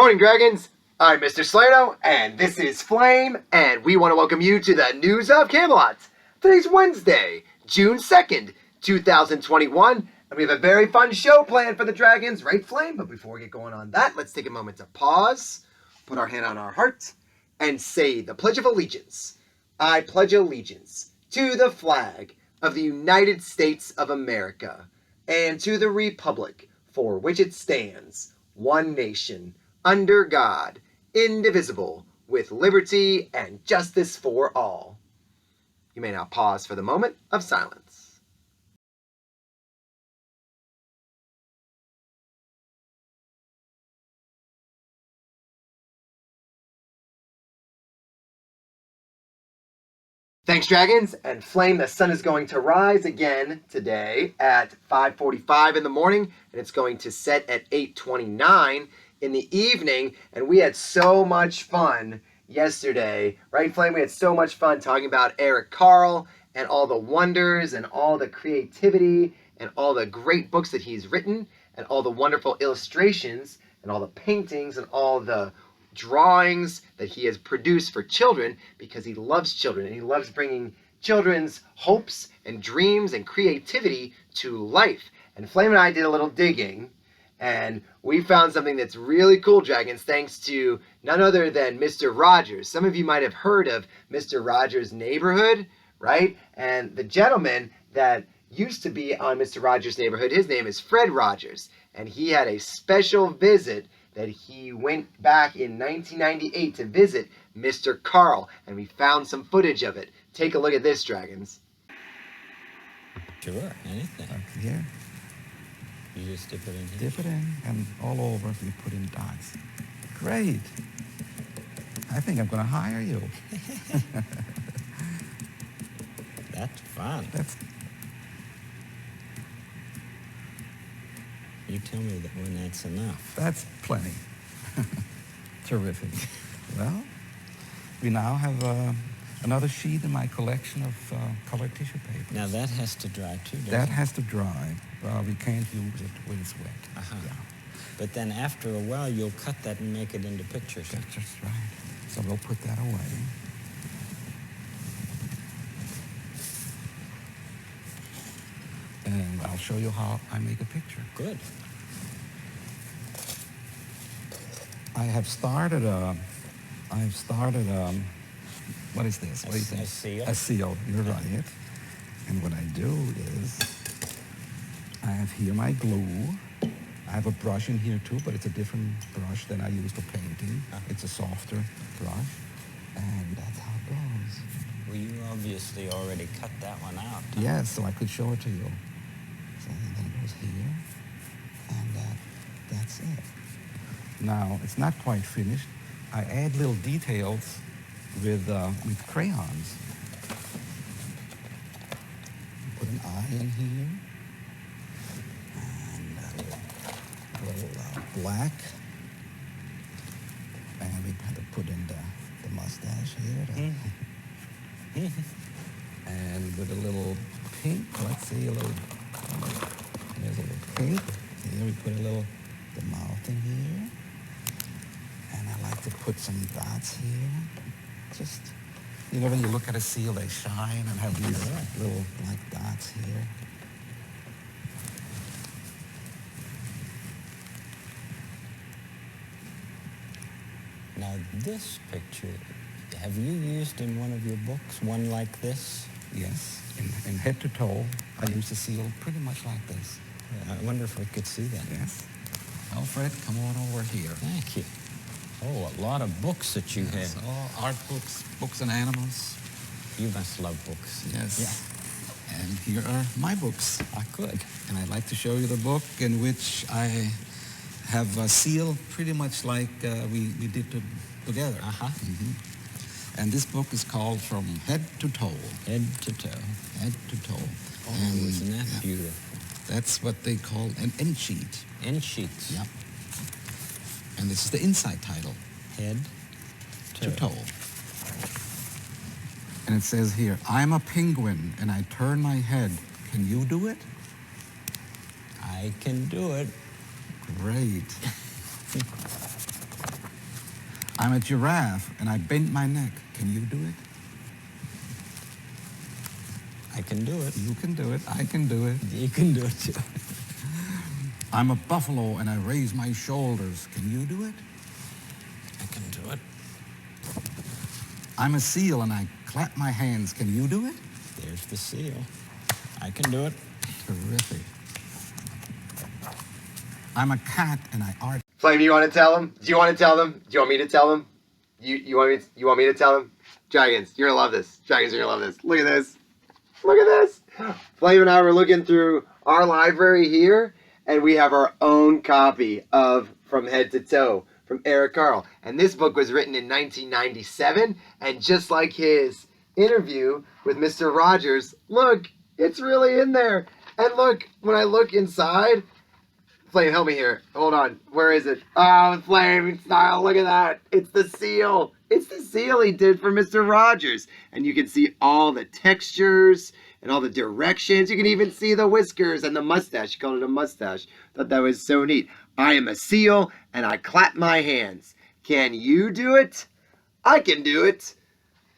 morning, Dragons. I'm Mr. Slano, and this is Flame, and we want to welcome you to the News of Camelot. Today's Wednesday, June 2nd, 2021, and we have a very fun show planned for the Dragons, right, Flame? But before we get going on that, let's take a moment to pause, put our hand on our heart, and say the Pledge of Allegiance. I pledge allegiance to the flag of the United States of America and to the republic for which it stands, one nation, under God, indivisible, with liberty and justice for all. You may now pause for the moment of silence. Thanks, Dragons, and Flame, the sun is going to rise again today at 5:45 in the morning, and it's going to set at 8:29 in the evening, and we had so much fun yesterday, right, Flame? We had so much fun talking about Eric Carle and all the wonders and all the creativity and all the great books that he's written and all the wonderful illustrations and all the paintings and all the drawings that he has produced for children, because he loves children and he loves bringing children's hopes and dreams and creativity to life. And Flame and I did a little digging, and we found something that's really cool, Dragons, thanks to none other than Mr. Rogers. Some of you might have heard of Mr. Rogers' Neighborhood, right? And the gentleman that used to be on Mr. Rogers' Neighborhood, his name is Fred Rogers, and he had a special visit that he went back in 1998 to visit Mr. Carle, and we found some footage of it. Take a look at this, Dragons. Sure, anything. Yeah. You just dip it in here? Dip it in, and all over you put in dots. Great. I think I'm going to hire you. That's fun. You tell me that when that's enough. That's plenty. Terrific. Well, we now have another sheet in my collection of colored tissue paper. Now that has to dry too, doesn't it? That has to dry. We can't use it when it's wet. Uh-huh. Yeah. But then after a while, you'll cut that and make it into pictures. That's just right. So we'll put that away. And I'll show you how I make a picture. Good. I have started what is this? What do you think? A seal. A seal, you're right. And what I do is, I have here my glue. I have a brush in here too, but it's a different brush than I use for painting. It's a softer brush, and that's how it goes. Well, you obviously already cut that one out. Huh? Yes, so I could show it to you. So then it goes here, and that's it. Now, it's not quite finished. I add little details with crayons. Put an eye in here, and a little black. And we had to put in the mustache here. And with a little pink, let's see, there's a little pink. Here we put the mouth in here. And I like to put some dots here. Just, when you look at a seal, they shine and have these little black dots here. Now this picture, have you used in one of your books, one like this? Yes, in head to toe, I use a seal pretty much like this. I wonder if we could see that. Yes. Alfred, come on over here. Thank you. Oh, a lot of books that you Yes, have. all art books, books and animals. You must love books. Yes. Yeah. And here are my books. I could. And I'd like to show you the book in which I have a seal pretty much like we did together. Uh-huh. Mm-hmm. And this book is called From Head to Toe. Head to toe. Head to toe. Oh, isn't that beautiful? That's what they call an end sheet. End sheets. Yep. And this is the inside title. Head To toe. And it says here, I'm a penguin and I turn my head. Can you do it? I can do it. Great. I'm a giraffe and I bent my neck. Can you do it? I can do it. You can do it. I can do it. You can do it too. I'm a buffalo and I raise my shoulders. Can you do it? I can do it. I'm a seal and I clap my hands. Can you do it? There's the seal. I can do it. Terrific. I'm a cat and I art. Flame, you want to tell them? Do you want to tell them? Do you want me to tell them? You want me to tell them? Dragons, you're gonna love this. Dragons, you're gonna love this. Look at this. Look at this. Flame and I were looking through our library here, and we have our own copy of From Head to Toe from Eric Carle. And this book was written in 1997, and just like his interview with Mr. Rogers, look, it's really in there. And look, when I look inside, Flame, help me here. Hold on. Where is it? Oh, Flame, style. Look at that. It's the seal. It's the seal he did for Mr. Rogers. And you can see all the textures and all the directions. You can even see the whiskers and the mustache. He called it a mustache. Thought that was so neat. I am a seal and I clap my hands. Can you do it? I can do it.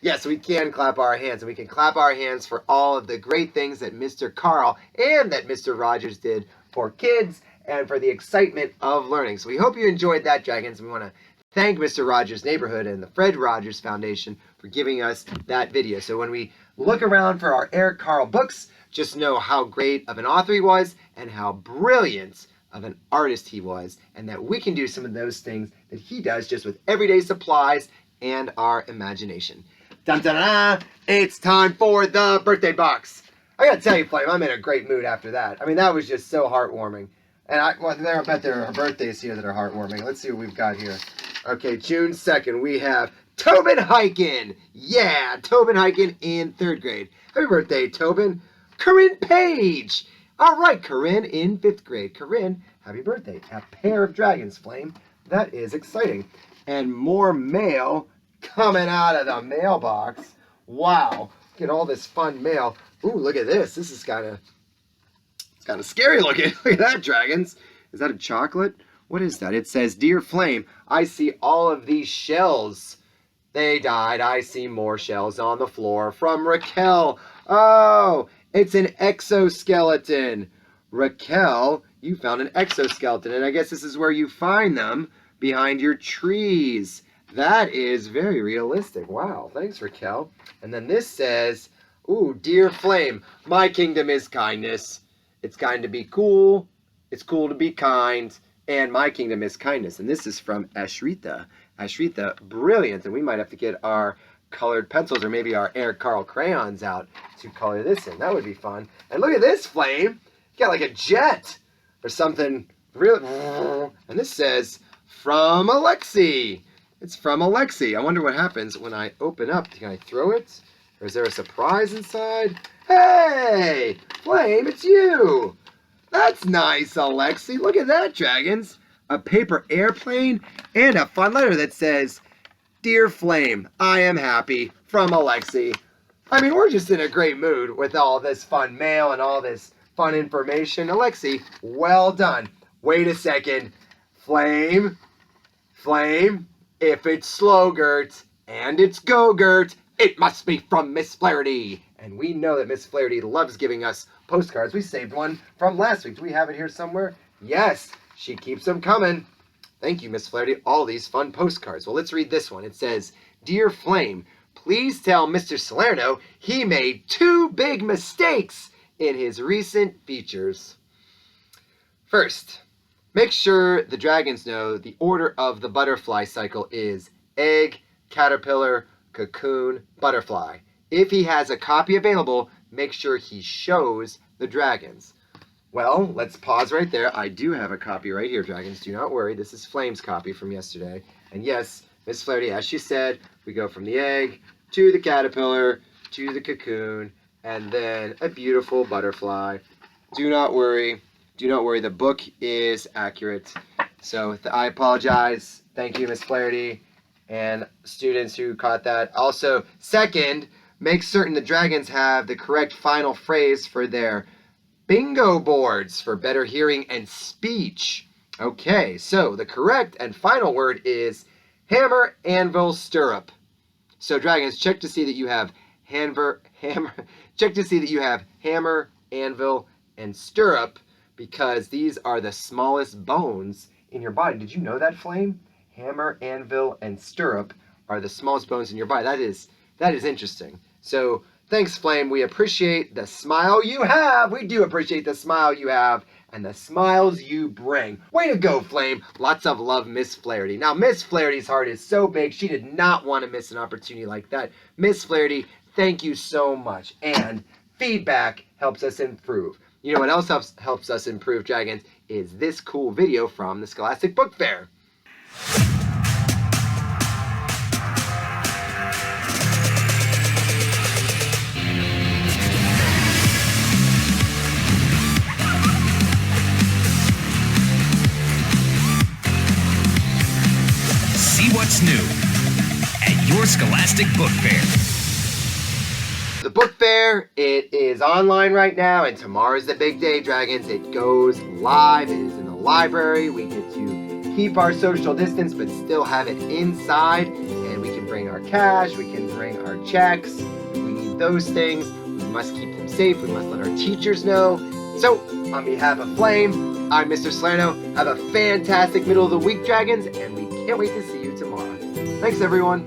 Yes, we can clap our hands, and we can clap our hands for all of the great things that Mr. Carle and that Mr. Rogers did for kids and for the excitement of learning. So we hope you enjoyed that, Dragons. We want to thank Mr. Rogers Neighborhood and the Fred Rogers Foundation for giving us that video. So when we look around for our Eric Carle books, just know how great of an author he was and how brilliant of an artist he was, and that we can do some of those things that he does just with everyday supplies and our imagination. Dun, dun, dun, dun. It's time for the birthday box. I gotta tell you, Flame, I'm in a great mood after that. I mean, that was just so heartwarming. And I bet there are birthdays here that are heartwarming. Let's see what we've got here. Okay, June 2nd, we have Tobin Hiken. Yeah, Tobin Hiken in 3rd grade. Happy birthday, Tobin. Corinne Page. All right, Corinne in 5th grade. Corinne, happy birthday. A pair of dragons, Flame. That is exciting. And more mail coming out of the mailbox. Wow, look at all this fun mail. Ooh, look at this. This is kind of scary looking. Look at that, Dragons. Is that a chocolate? What is that? It says, Dear Flame, I see all of these shells. They died. I see more shells on the floor. From Raquel. Oh, it's an exoskeleton. Raquel, you found an exoskeleton, and I guess this is where you find them, behind your trees. That is very realistic. Wow, thanks, Raquel. And then this says, ooh, Dear Flame, my kingdom is kindness. It's kind to be cool. It's cool to be kind. And my kingdom is kindness. And this is from Ashrita. Ashrita, brilliant. And we might have to get our colored pencils or maybe our Eric Carle crayons out to color this in. That would be fun. And look at this, Flame. You got like a jet or something. Real. And this says, from Alexi. It's from Alexi. I wonder what happens when I open up. Can I throw it? Or is there a surprise inside? Hey, Flame, it's you. That's nice, Alexi. Look at that, Dragons. A paper airplane and a fun letter that says, Dear Flame, I am happy, from Alexi. I mean, we're just in a great mood with all this fun mail and all this fun information. Alexi, well done. Wait a second. Flame, if it's Slogurt and it's Gogurt, it must be from Miss Flaherty. And we know that Miss Flaherty loves giving us postcards. We saved one from last week. Do we have it here somewhere? Yes, she keeps them coming. Thank you, Miss Flaherty. All these fun postcards. Well, let's read this one. It says, Dear Flame, please tell Mr. Salerno he made 2 big mistakes in his recent features. First, make sure the dragons know the order of the butterfly cycle is egg, caterpillar, cocoon, butterfly. If he has a copy available, make sure he shows the dragons. Well, let's pause right there. I do have a copy right here, Dragons. Do not worry. This is Flame's copy from yesterday. And yes, Miss Flaherty, as she said, we go from the egg to the caterpillar to the cocoon and then a beautiful butterfly. Do not worry. Do not worry. The book is accurate. So I apologize. Thank you, Miss Flaherty, and students who caught that. Also, second, make certain the dragons have the correct final phrase for their bingo boards for better hearing and speech. Okay, so the correct and final word is hammer, anvil, stirrup. So dragons, check to see that you have check to see that you have hammer, anvil, and stirrup, because these are the smallest bones in your body. Did you know that, Flame? Hammer, anvil, and stirrup are the smallest bones in your body. That is interesting. So thanks, Flame. We appreciate the smile you have. We do appreciate the smile you have and the smiles you bring. Way to go, Flame. Lots of love, Miss Flaherty. Now, Miss Flaherty's heart is so big, she did not want to miss an opportunity like that. Miss Flaherty, thank you so much. And feedback helps us improve. You know what else helps us improve, dragons, is this cool video from the Scholastic Book Fair. See what's new at your Scholastic Book Fair. The book fair, it is online right now, and tomorrow's the big day, dragons. It goes live. It is in the library. We get to keep our social distance, but still have it inside, and we can bring our cash, we can bring our checks. We need those things. We must keep them safe. We must let our teachers know. So, on behalf of Flame, I'm Mr. Salerno. Have a fantastic middle of the week, dragons, and we can't wait to see you tomorrow. Thanks, everyone.